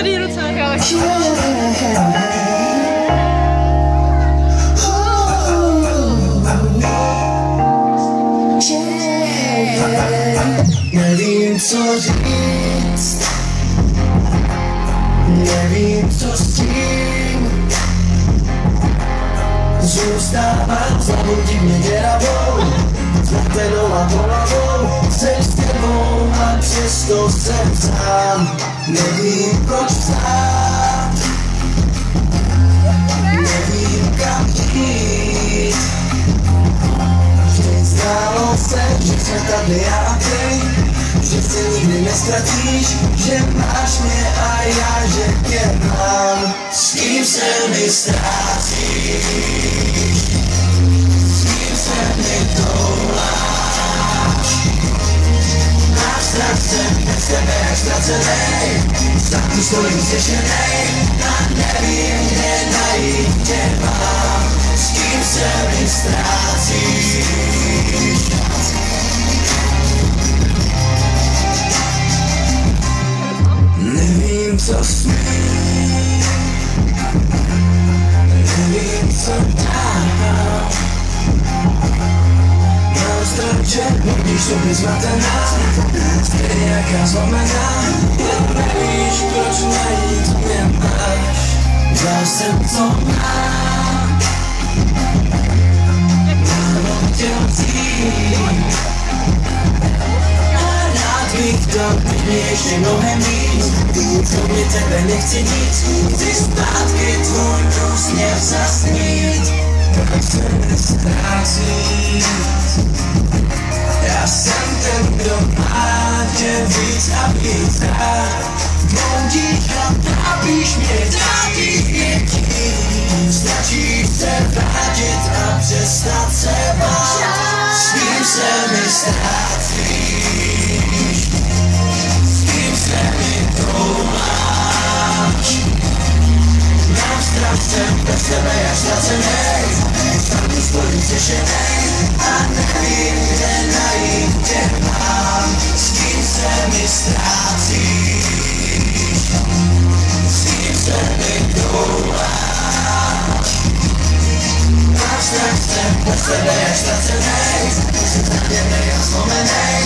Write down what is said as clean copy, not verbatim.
Zvedni ruce. Nevím, co říct, nevím, co s tím. Zůstávám s hlavou divně děravou, zmatenou a polavou. Jsem s tebou a přesto jsem sám. Nevím, proč psát, nevím, kam jít. Vždyť zdálo se, že jsme tady já a ty, že se nikdy nestratíš, že máš mě a já, že tě mám. S kým se mi ztrácíš, s kým se mi touláš. Máš strach, jsem bez tebe jak ztracenej, tak tu stojím zděšenej a nevím, kde najít tě mám. S kým se mi ztrácíš. Nevím, co smím, nevím, co dám. Mám strach, že budíš sobě zmatená, stejně jaká zlomená. Nevíš, proč najít mě máš. Dal jsem, co mám, mám tě vzít. Bych to mě ještě mnohem víc, kromě tebe nechci nic, chci zpátky tvůj úsměv zasnít. Proč se neztrácít? Já jsem ten, kdo má tě víc a víc rád. Moudíš a trápíš mě, trápíš mě tím. Stačí se vrátit a přestat se bát. S kým se mi ztrácíš? Mám strach, jsem bez tebe jak ztracenej, tam tu stojím zděšenej a nevím, kde najít tě mám. S kým se mi ztrácíš, s kým se mi touláš. Mám strach, jsem bez tebe jak ztracenej, jsem zraněnej a zlomenej